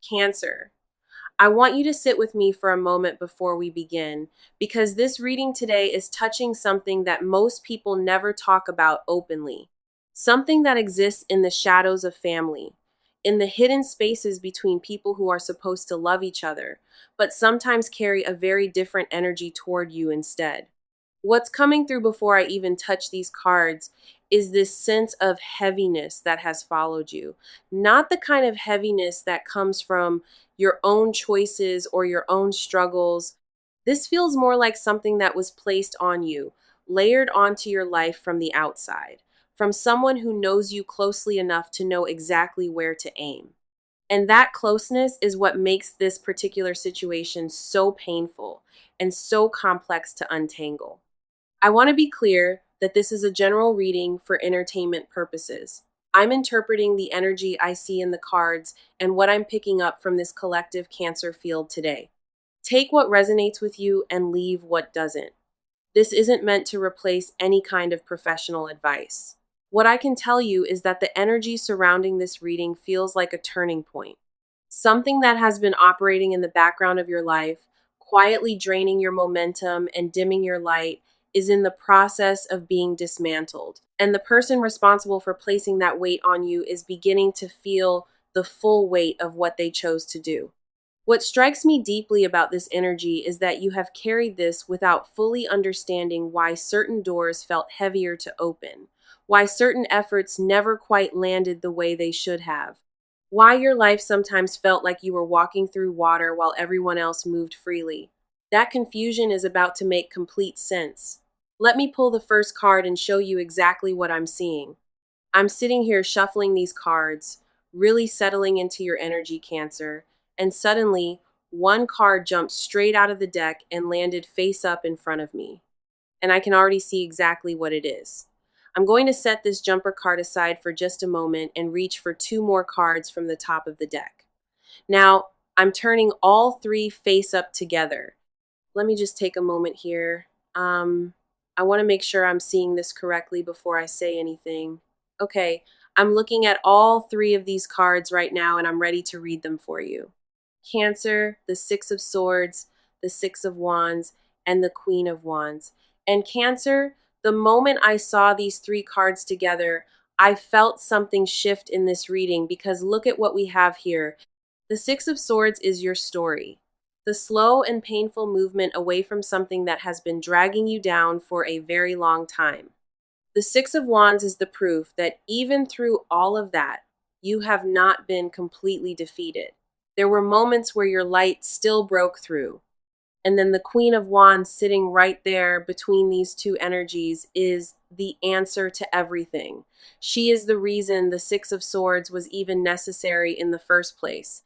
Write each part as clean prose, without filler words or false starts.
Cancer. I want you to sit with me for a moment before we begin, because this reading today is touching something that most people never talk about openly. Something that exists in the shadows of family, in the hidden spaces between people who are supposed to love each other, but sometimes carry a very different energy toward you instead. What's coming through before I even touch these cards is this sense of heaviness that has followed you. Not the kind of heaviness that comes from your own choices or your own struggles. This feels more like something that was placed on you, layered onto your life from the outside, from someone who knows you closely enough to know exactly where to aim. And that closeness is what makes this particular situation so painful and so complex to untangle. I want to be clear that this is a general reading for entertainment purposes. I'm interpreting the energy I see in the cards and what I'm picking up from this collective Cancer field today. Take what resonates with you and leave what doesn't. This isn't meant to replace any kind of professional advice. What I can tell you is that the energy surrounding this reading feels like a turning point. Something that has been operating in the background of your life, quietly draining your momentum and dimming your light, is in the process of being dismantled. And the person responsible for placing that weight on you is beginning to feel the full weight of what they chose to do. What strikes me deeply about this energy is that you have carried this without fully understanding why certain doors felt heavier to open, why certain efforts never quite landed the way they should have, why your life sometimes felt like you were walking through water while everyone else moved freely. That confusion is about to make complete sense. Let me pull the first card and show you exactly what I'm seeing. I'm sitting here shuffling these cards, really settling into your energy, Cancer, and suddenly one card jumped straight out of the deck and landed face up in front of me. And I can already see exactly what it is. I'm going to set this jumper card aside for just a moment and reach for two more cards from the top of the deck. Now, I'm turning all three face up together. Let me just take a moment here. I want to make sure I'm seeing this correctly before I say anything. Okay, I'm looking at all three of these cards right now and I'm ready to read them for you. Cancer, the Six of Swords, the Six of Wands, and the Queen of Wands. And Cancer, the moment I saw these three cards together, I felt something shift in this reading because look at what we have here. The Six of Swords is your story. The slow and painful movement away from something that has been dragging you down for a very long time. The Six of Wands is the proof that even through all of that, you have not been completely defeated. There were moments where your light still broke through. And then the Queen of Wands sitting right there between these two energies is the answer to everything. She is the reason the Six of Swords was even necessary in the first place.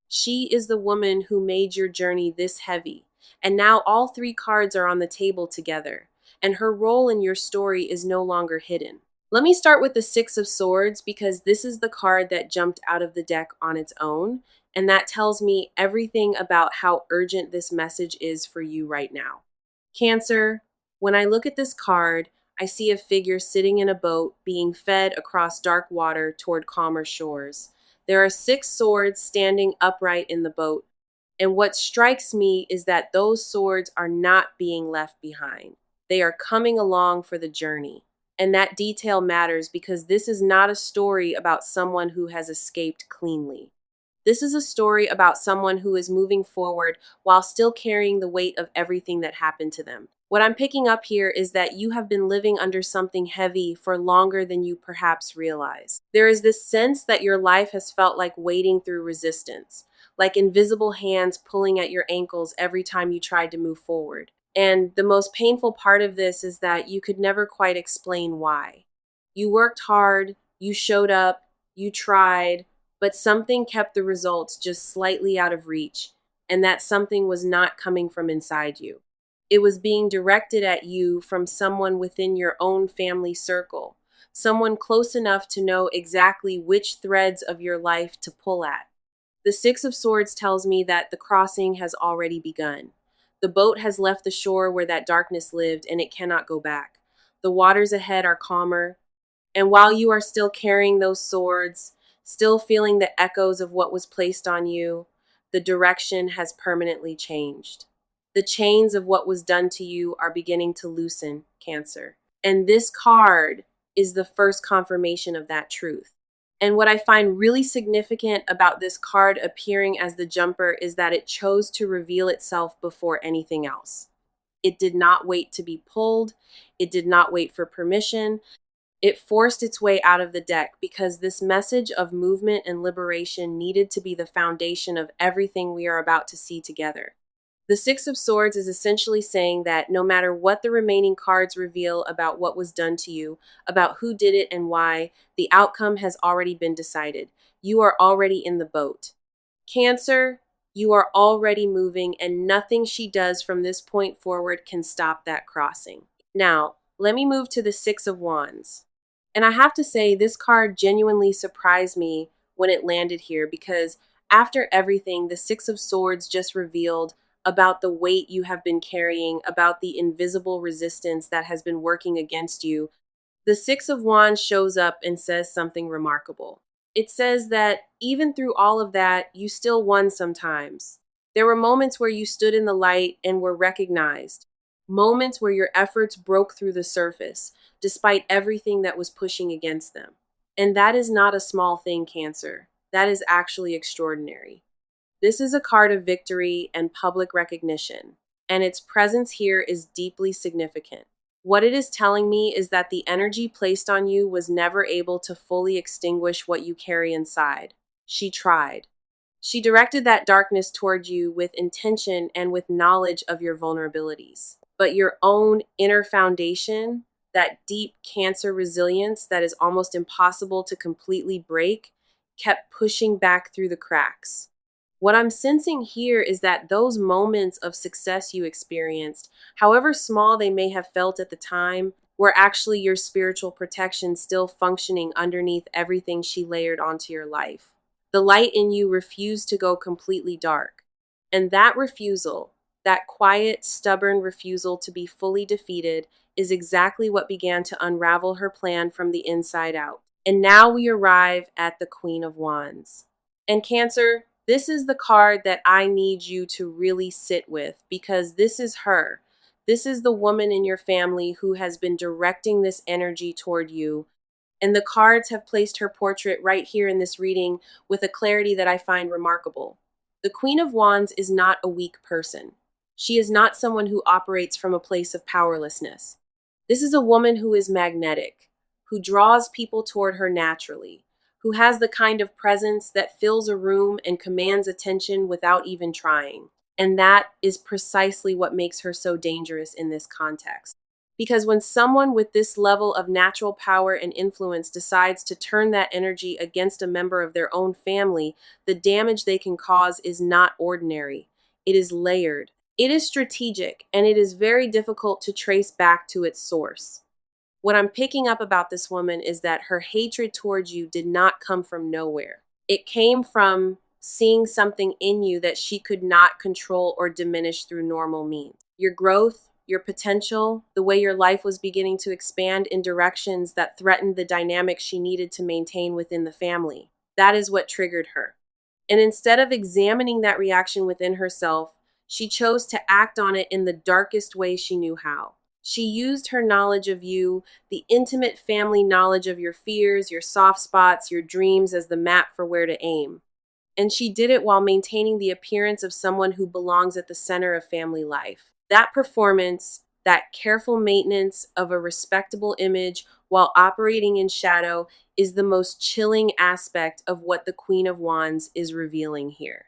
She is the woman who made your journey this heavy. And now all three cards are on the table together. And her role in your story is no longer hidden. Let me start with the Six of Swords because this is the card that jumped out of the deck on its own. And that tells me everything about how urgent this message is for you right now. Cancer, when I look at this card, I see a figure sitting in a boat being fed across dark water toward calmer shores. There are six swords standing upright in the boat. And what strikes me is that those swords are not being left behind. They are coming along for the journey. And that detail matters because this is not a story about someone who has escaped cleanly. This is a story about someone who is moving forward while still carrying the weight of everything that happened to them. What I'm picking up here is that you have been living under something heavy for longer than you perhaps realize. There is this sense that your life has felt like wading through resistance, like invisible hands pulling at your ankles every time you tried to move forward. And the most painful part of this is that you could never quite explain why. You worked hard, you showed up, you tried, but something kept the results just slightly out of reach, and that something was not coming from inside you. It was being directed at you from someone within your own family circle, someone close enough to know exactly which threads of your life to pull at. The Six of Swords tells me that the crossing has already begun. The boat has left the shore where that darkness lived, and it cannot go back. The waters ahead are calmer, and while you are still carrying those swords, still feeling the echoes of what was placed on you, the direction has permanently changed. The chains of what was done to you are beginning to loosen, Cancer. And this card is the first confirmation of that truth. And what I find really significant about this card appearing as the jumper is that it chose to reveal itself before anything else. It did not wait to be pulled. It did not wait for permission. It forced its way out of the deck because this message of movement and liberation needed to be the foundation of everything we are about to see together. The Six of Swords is essentially saying that no matter what the remaining cards reveal about what was done to you, about who did it and why, the outcome has already been decided. You are already in the boat. Cancer, you are already moving, and nothing she does from this point forward can stop that crossing. Now, let me move to the Six of Wands. And I have to say, this card genuinely surprised me when it landed here because after everything, the Six of Swords just revealed about the weight you have been carrying, about the invisible resistance that has been working against you. The Six of Wands shows up and says something remarkable. It says that even through all of that, you still won sometimes. There were moments where you stood in the light and were recognized, moments where your efforts broke through the surface, despite everything that was pushing against them. And that is not a small thing, Cancer. That is actually extraordinary. This is a card of victory and public recognition, and its presence here is deeply significant. What it is telling me is that the energy placed on you was never able to fully extinguish what you carry inside. She tried. She directed that darkness toward you with intention and with knowledge of your vulnerabilities. But your own inner foundation, that deep Cancer resilience that is almost impossible to completely break, kept pushing back through the cracks. What I'm sensing here is that those moments of success you experienced, however small they may have felt at the time, were actually your spiritual protection still functioning underneath everything she layered onto your life. The light in you refused to go completely dark. And that refusal, that quiet, stubborn refusal to be fully defeated, is exactly what began to unravel her plan from the inside out. And now we arrive at the Queen of Wands. And Cancer, this is the card that I need you to really sit with because this is her. This is the woman in your family who has been directing this energy toward you. And the cards have placed her portrait right here in this reading with a clarity that I find remarkable. The Queen of Wands is not a weak person. She is not someone who operates from a place of powerlessness. This is a woman who is magnetic, who draws people toward her naturally, who has the kind of presence that fills a room and commands attention without even trying. And that is precisely what makes her so dangerous in this context. Because when someone with this level of natural power and influence decides to turn that energy against a member of their own family, the damage they can cause is not ordinary. It is layered. It is strategic, and it is very difficult to trace back to its source. What I'm picking up about this woman is that her hatred towards you did not come from nowhere. It came from seeing something in you that she could not control or diminish through normal means. Your growth, your potential, the way your life was beginning to expand in directions that threatened the dynamic she needed to maintain within the family. That is what triggered her. And instead of examining that reaction within herself, she chose to act on it in the darkest way she knew how. She used her knowledge of you, the intimate family knowledge of your fears, your soft spots, your dreams as the map for where to aim. And she did it while maintaining the appearance of someone who belongs at the center of family life. That performance, that careful maintenance of a respectable image while operating in shadow is the most chilling aspect of what the Queen of Wands is revealing here.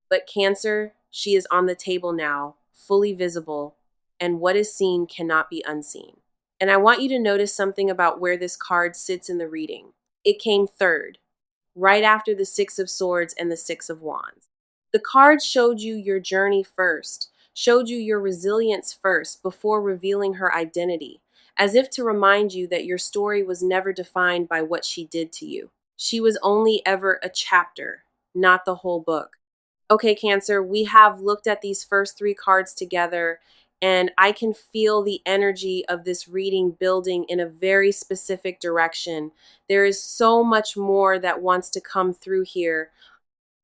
But Cancer, she is on the table now, fully visible, and what is seen cannot be unseen. And I want you to notice something about where this card sits in the reading. It came third, right after the Six of Swords and the Six of Wands. The card showed you your journey first, showed you your resilience first before revealing her identity, as if to remind you that your story was never defined by what she did to you. She was only ever a chapter, not the whole book. Okay, Cancer, we have looked at these first three cards together, And I can feel the energy of this reading building in a very specific direction. There is so much more that wants to come through here,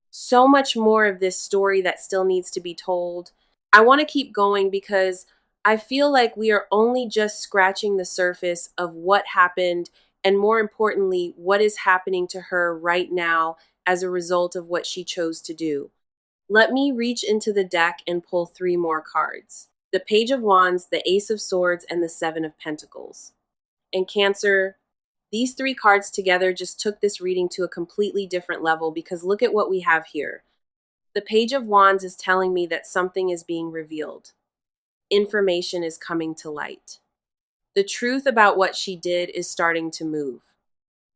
so much more of this story that still needs to be told. I want to keep going because I feel like we are only just scratching the surface of what happened, and more importantly, what is happening to her right now as a result of what she chose to do. Let me reach into the deck and pull three more cards: the Page of Wands, the Ace of Swords, and the Seven of Pentacles. And Cancer, these three cards together just took this reading to a completely different level, because look at what we have here. The Page of Wands is telling me that something is being revealed. Information is coming to light. The truth about what she did is starting to move.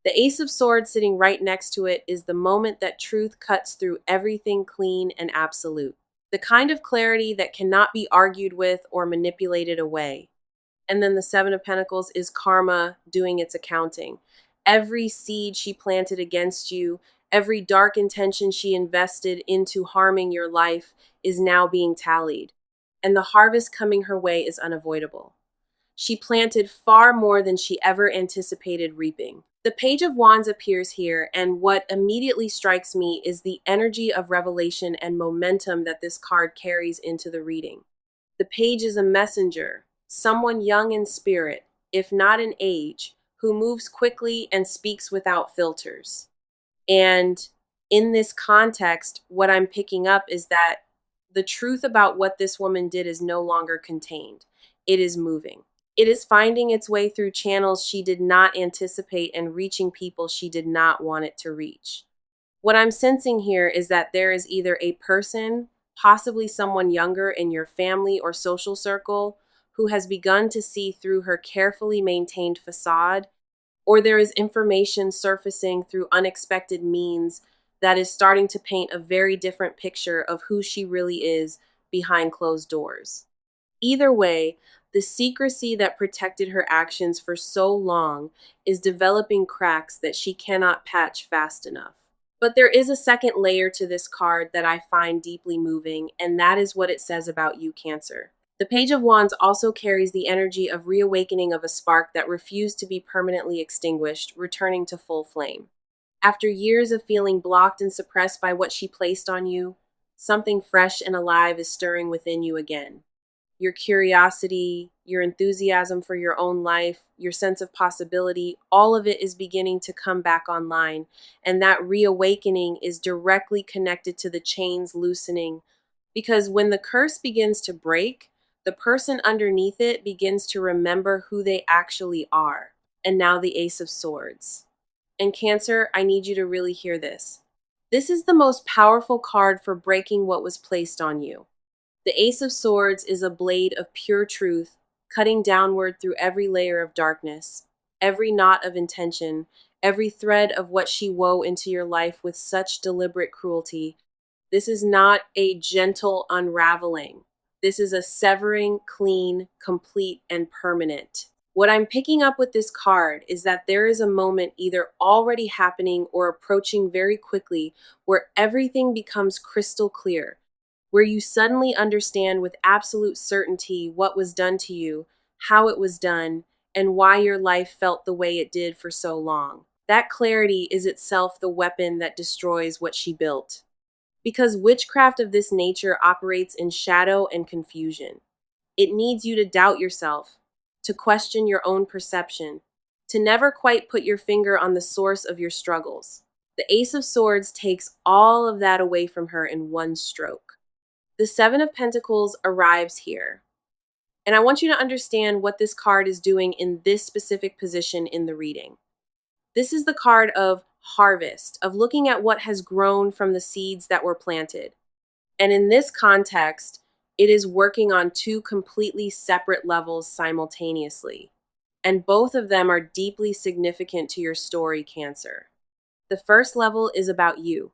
The Ace of Swords sitting right next to it is the moment that truth cuts through everything clean and absolute. The kind of clarity that cannot be argued with or manipulated away. And then the Seven of Pentacles is karma doing its accounting. Every seed she planted against you, every dark intention she invested into harming your life is now being tallied. And the harvest coming her way is unavoidable. She planted far more than she ever anticipated reaping. The Page of Wands appears here, and what immediately strikes me is the energy of revelation and momentum that this card carries into the reading. The Page is a messenger, someone young in spirit, if not in age, who moves quickly and speaks without filters. And in this context, what I'm picking up is that the truth about what this woman did is no longer contained. It is moving. It is finding its way through channels she did not anticipate and reaching people she did not want it to reach. What I'm sensing here is that there is either a person, possibly someone younger in your family or social circle, who has begun to see through her carefully maintained facade, or there is information surfacing through unexpected means that is starting to paint a very different picture of who she really is behind closed doors. Either way, the secrecy that protected her actions for so long is developing cracks that she cannot patch fast enough. But there is a second layer to this card that I find deeply moving, and that is what it says about you, Cancer. The Page of Wands also carries the energy of reawakening of a spark that refused to be permanently extinguished, returning to full flame. After years of feeling blocked and suppressed by what she placed on you, something fresh and alive is stirring within you again. Your curiosity, your enthusiasm for your own life, your sense of possibility, all of it is beginning to come back online. And that reawakening is directly connected to the chains loosening. Because when the curse begins to break, the person underneath it begins to remember who they actually are. And now the Ace of Swords. And Cancer, I need you to really hear this. This is the most powerful card for breaking what was placed on you. The Ace of Swords is a blade of pure truth, cutting downward through every layer of darkness, every knot of intention, every thread of what she wove into your life with such deliberate cruelty. This is not a gentle unraveling. This is a severing, clean, complete, and permanent. What I'm picking up with this card is that there is a moment either already happening or approaching very quickly where everything becomes crystal clear, where you suddenly understand with absolute certainty what was done to you, how it was done, and why your life felt the way it did for so long. That clarity is itself the weapon that destroys what she built. Because witchcraft of this nature operates in shadow and confusion. It needs you to doubt yourself, to question your own perception, to never quite put your finger on the source of your struggles. The Ace of Swords takes all of that away from her in one stroke. The Seven of Pentacles arrives here. And I want you to understand what this card is doing in this specific position in the reading. This is the card of harvest, of looking at what has grown from the seeds that were planted. And in this context, it is working on two completely separate levels simultaneously. And both of them are deeply significant to your story, Cancer. The first level is about you.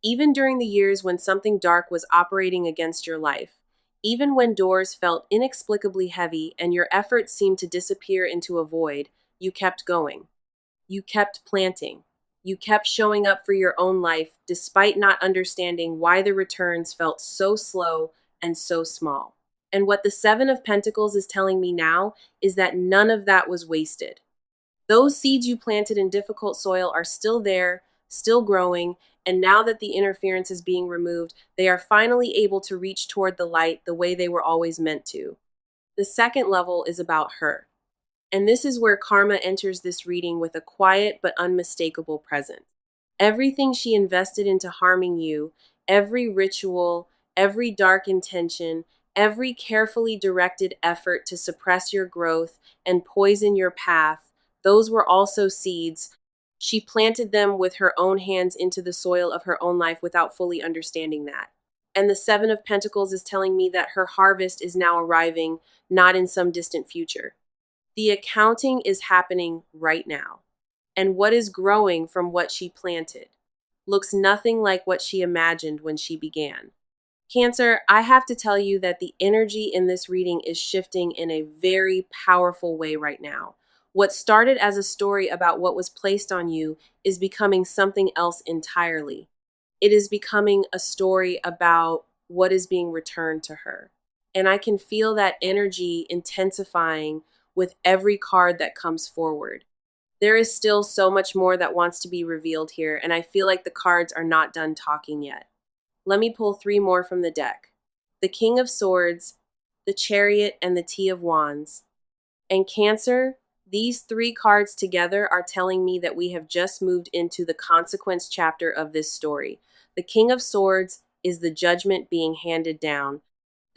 Even during the years when something dark was operating against your life, even when doors felt inexplicably heavy and your efforts seemed to disappear into a void, you kept going. You kept planting. You kept showing up for your own life despite not understanding why the returns felt so slow and so small. And what the Seven of Pentacles is telling me now is that none of that was wasted. Those seeds you planted in difficult soil are still there, still growing, and now that the interference is being removed, they are finally able to reach toward the light the way they were always meant to. The second level is about her. And this is where karma enters this reading with a quiet but unmistakable presence. Everything she invested into harming you, every ritual, every dark intention, every carefully directed effort to suppress your growth and poison your path, those were also seeds. She planted them with her own hands into the soil of her own life without fully understanding that. And the Seven of Pentacles is telling me that her harvest is now arriving, not in some distant future. The accounting is happening right now. And what is growing from what she planted looks nothing like what she imagined when she began. Cancer, I have to tell you that the energy in this reading is shifting in a very powerful way right now. What started as a story about what was placed on you is becoming something else entirely. It is becoming a story about what is being returned to her. And I can feel that energy intensifying with every card that comes forward. There is still so much more that wants to be revealed here, and I feel like the cards are not done talking yet. Let me pull three more from the deck. The King of Swords, the Chariot, and the Tea of Wands. And Cancer, these three cards together are telling me that we have just moved into the consequence chapter of this story. The King of Swords is the judgment being handed down.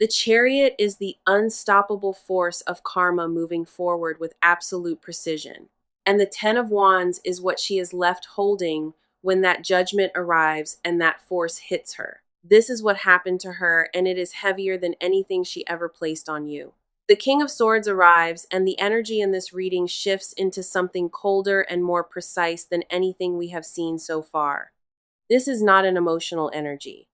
The Chariot is the unstoppable force of karma moving forward with absolute precision. And the Ten of Wands is what she is left holding when that judgment arrives and that force hits her. This is what happened to her, and it is heavier than anything she ever placed on you. The King of Swords arrives, and the energy in this reading shifts into something colder and more precise than anything we have seen so far. This is not an emotional energy.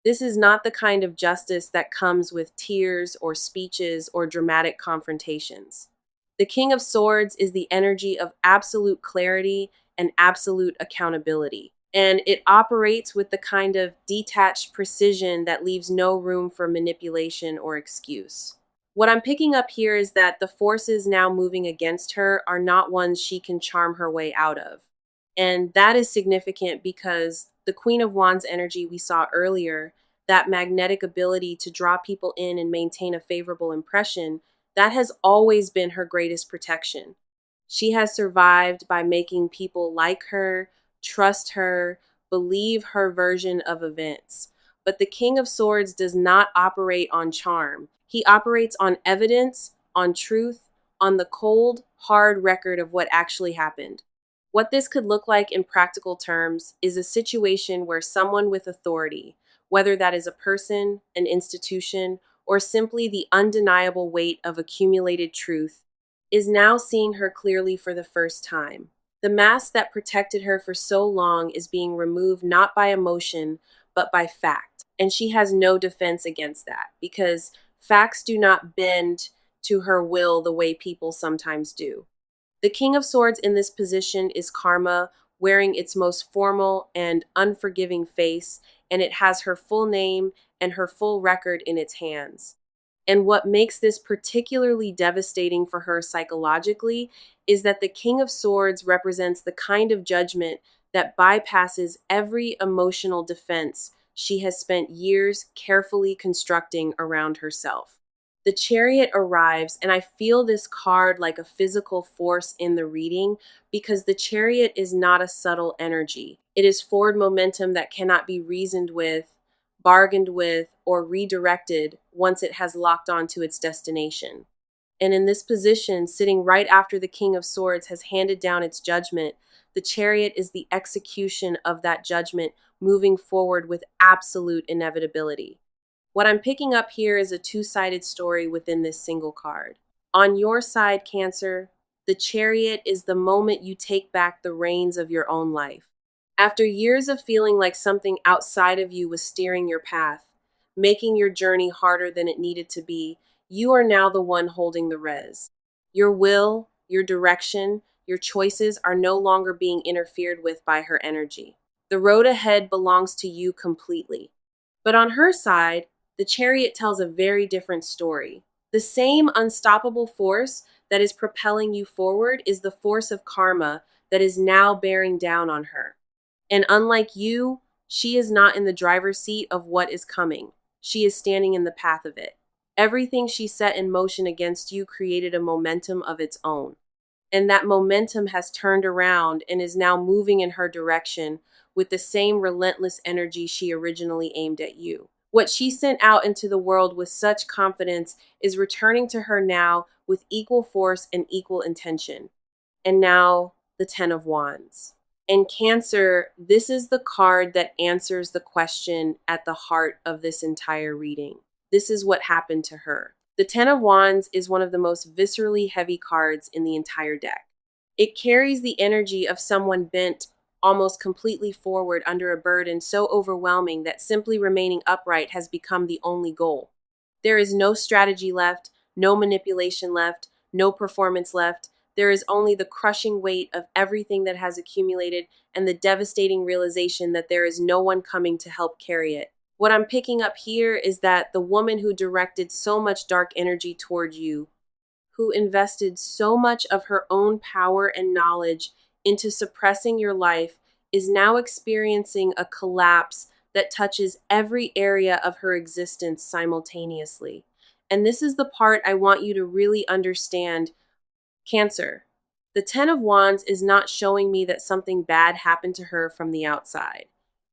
This is not the kind of justice that comes with tears or speeches or dramatic confrontations. The King of Swords is the energy of absolute clarity and absolute accountability. And it operates with the kind of detached precision that leaves no room for manipulation or excuse. What I'm picking up here is that the forces now moving against her are not ones she can charm her way out of. And that is significant because the Queen of Wands energy we saw earlier, that magnetic ability to draw people in and maintain a favorable impression, that has always been her greatest protection. She has survived by making people like her, trust her, believe her version of events. But the King of Swords does not operate on charm. He operates on evidence, on truth, on the cold, hard record of what actually happened. What this could look like in practical terms is a situation where someone with authority, whether that is a person, an institution, or simply the undeniable weight of accumulated truth, is now seeing her clearly for the first time. The mask that protected her for so long is being removed not by emotion, but by fact. And she has no defense against that because facts do not bend to her will the way people sometimes do. The King of Swords in this position is karma, wearing its most formal and unforgiving face, and it has her full name and her full record in its hands. And what makes this particularly devastating for her psychologically is that the King of Swords represents the kind of judgment that bypasses every emotional defense she has spent years carefully constructing around herself. The Chariot arrives, and I feel this card like a physical force in the reading because the Chariot is not a subtle energy. It is forward momentum that cannot be reasoned with, bargained with, or redirected once it has locked onto its destination. And in this position, sitting right after the King of Swords has handed down its judgment, the Chariot is the execution of that judgment moving forward with absolute inevitability. What I'm picking up here is a two-sided story within this single card. On your side, Cancer, the Chariot is the moment you take back the reins of your own life. After years of feeling like something outside of you was steering your path, making your journey harder than it needed to be, you are now the one holding the reins. Your will, your direction, your choices are no longer being interfered with by her energy. The road ahead belongs to you completely. But on her side, The Chariot tells a very different story. The same unstoppable force that is propelling you forward is the force of karma that is now bearing down on her. And unlike you, she is not in the driver's seat of what is coming. She is standing in the path of it. Everything she set in motion against you created a momentum of its own. And that momentum has turned around and is now moving in her direction with the same relentless energy she originally aimed at you. What she sent out into the world with such confidence is returning to her now with equal force and equal intention. And now, the Ten of Wands. In Cancer, this is the card that answers the question at the heart of this entire reading. This is what happened to her. The Ten of Wands is one of the most viscerally heavy cards in the entire deck. It carries the energy of someone bent almost completely forward under a burden so overwhelming that simply remaining upright has become the only goal. There is no strategy left, no manipulation left, no performance left. There is only the crushing weight of everything that has accumulated and the devastating realization that there is no one coming to help carry it. What I'm picking up here is that the woman who directed so much dark energy toward you, who invested so much of her own power and knowledge into suppressing your life, is now experiencing a collapse that touches every area of her existence simultaneously. And this is the part I want you to really understand. Cancer. The Ten of Wands is not showing me that something bad happened to her from the outside.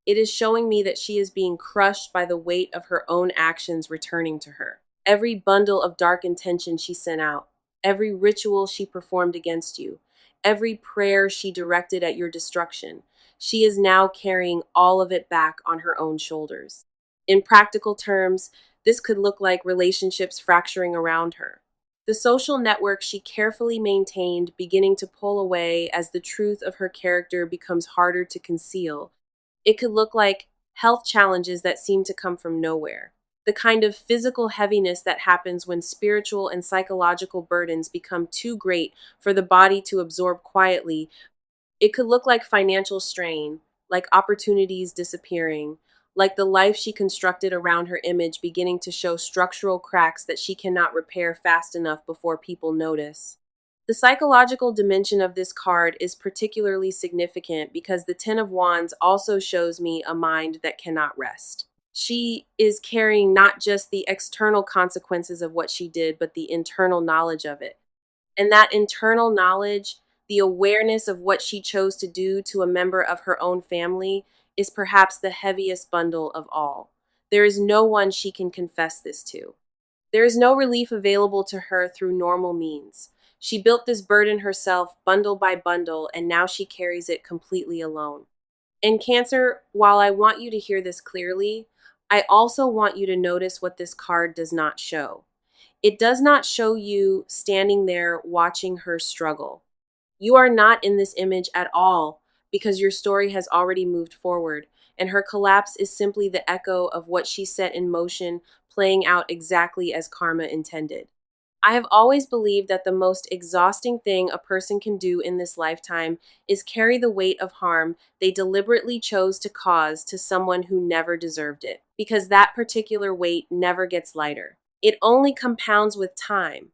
It is showing me that she is being crushed by the weight of her own actions returning to her. Every bundle of dark intention she sent out, every ritual she performed against you, every prayer she directed at your destruction, she is now carrying all of it back on her own shoulders. In practical terms, this could look like relationships fracturing around her. The social network she carefully maintained beginning to pull away as the truth of her character becomes harder to conceal. It could look like health challenges that seem to come from nowhere. The kind of physical heaviness that happens when spiritual and psychological burdens become too great for the body to absorb quietly. It could look like financial strain, like opportunities disappearing, like the life she constructed around her image beginning to show structural cracks that she cannot repair fast enough before people notice. The psychological dimension of this card is particularly significant because the Ten of Wands also shows me a mind that cannot rest. She is carrying not just the external consequences of what she did, but the internal knowledge of it. And that internal knowledge, the awareness of what she chose to do to a member of her own family, is perhaps the heaviest bundle of all. There is no one she can confess this to. There is no relief available to her through normal means. She built this burden herself, bundle by bundle, and now she carries it completely alone. In Cancer, while I want you to hear this clearly, I also want you to notice what this card does not show. It does not show you standing there watching her struggle. You are not in this image at all because your story has already moved forward, and her collapse is simply the echo of what she set in motion, playing out exactly as karma intended. I have always believed that the most exhausting thing a person can do in this lifetime is carry the weight of harm they deliberately chose to cause to someone who never deserved it, because that particular weight never gets lighter. It only compounds with time.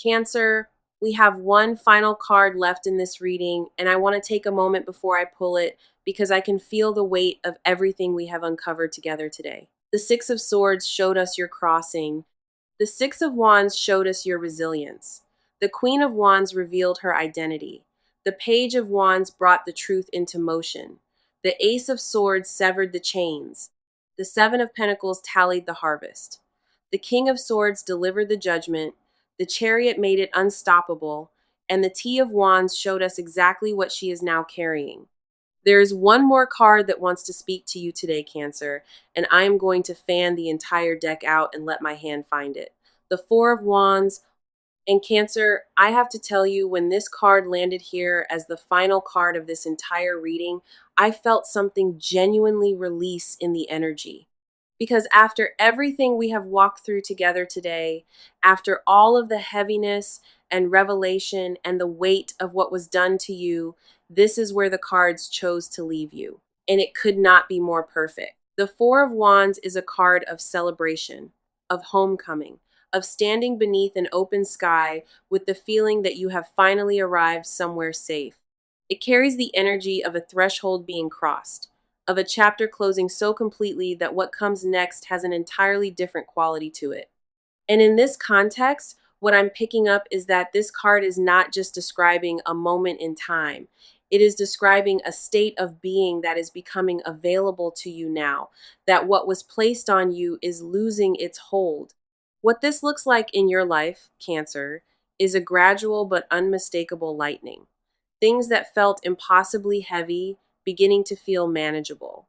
Cancer, we have one final card left in this reading, and I want to take a moment before I pull it because I can feel the weight of everything we have uncovered together today. The Six of Swords showed us your crossing. The Six of Wands showed us your resilience. The Queen of Wands revealed her identity. The Page of Wands brought the truth into motion. The Ace of Swords severed the chains. The Seven of Pentacles tallied the harvest. The King of Swords delivered the judgment. The Chariot made it unstoppable. And the Tea of Wands showed us exactly what she is now carrying. There is one more card that wants to speak to you today, Cancer, and I am going to fan the entire deck out and let my hand find it. The Four of Wands. And Cancer, I have to tell you, when this card landed here as the final card of this entire reading, I felt something genuinely release in the energy. Because after everything we have walked through together today, after all of the heaviness and revelation and the weight of what was done to you, this is where the cards chose to leave you. And it could not be more perfect. The Four of Wands is a card of celebration, of homecoming, of standing beneath an open sky with the feeling that you have finally arrived somewhere safe. It carries the energy of a threshold being crossed, of a chapter closing so completely that what comes next has an entirely different quality to it. And in this context, what I'm picking up is that this card is not just describing a moment in time. It is describing a state of being that is becoming available to you now, that what was placed on you is losing its hold. What this looks like in your life, Cancer, is a gradual but unmistakable lightening. Things that felt impossibly heavy beginning to feel manageable.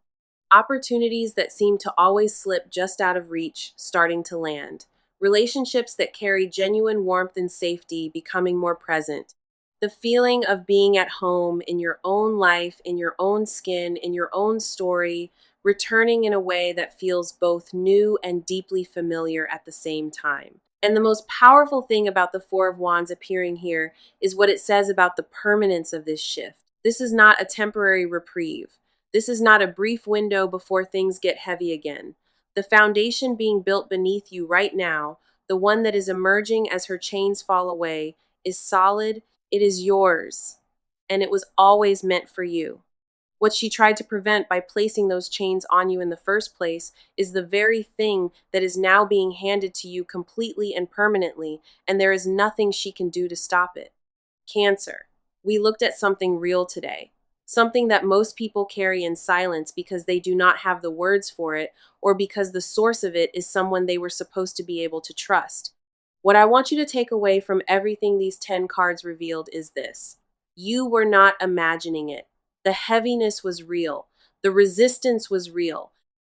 Opportunities that seem to always slip just out of reach starting to land. Relationships that carry genuine warmth and safety becoming more present. The feeling of being at home in your own life, in your own skin, in your own story, returning in a way that feels both new and deeply familiar at the same time. And the most powerful thing about the Four of Wands appearing here is what it says about the permanence of this shift. This is not a temporary reprieve. This is not a brief window before things get heavy again. The foundation being built beneath you right now, the one that is emerging as her chains fall away, is solid. It is yours, and it was always meant for you. What she tried to prevent by placing those chains on you in the first place is the very thing that is now being handed to you completely and permanently, and there is nothing she can do to stop it. Cancer. We looked at something real today, something that most people carry in silence because they do not have the words for it or because the source of it is someone they were supposed to be able to trust. What I want you to take away from everything these 10 cards revealed is this: you were not imagining it. The heaviness was real. The resistance was real.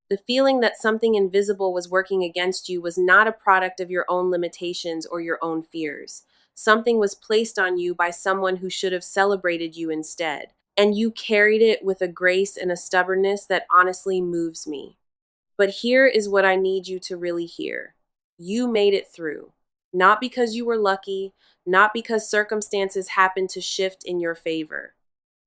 The feeling that something invisible was working against you was not a product of your own limitations or your own fears. Something was placed on you by someone who should have celebrated you instead. And you carried it with a grace and a stubbornness that honestly moves me. But here is what I need you to really hear. You made it through. Not because you were lucky, not because circumstances happened to shift in your favor.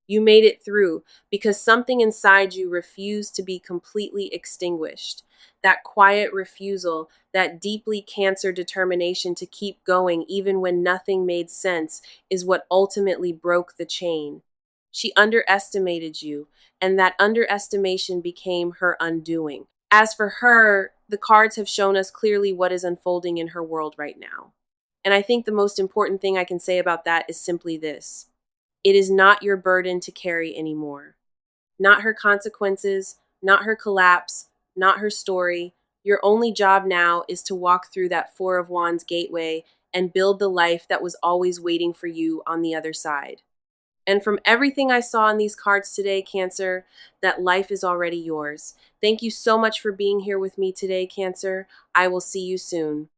You made it through because something inside you refused to be completely extinguished. That quiet refusal, that deeply Cancer determination to keep going even when nothing made sense, is what ultimately broke the chain. She underestimated you, and that underestimation became her undoing. As for her, the cards have shown us clearly what is unfolding in her world right now. And I think the most important thing I can say about that is simply this: it is not your burden to carry anymore. Not her consequences, not her collapse, not her story. Your only job now is to walk through that Four of Wands gateway and build the life that was always waiting for you on the other side. And from everything I saw in these cards today, Cancer, that life is already yours. Thank you so much for being here with me today, Cancer. I will see you soon.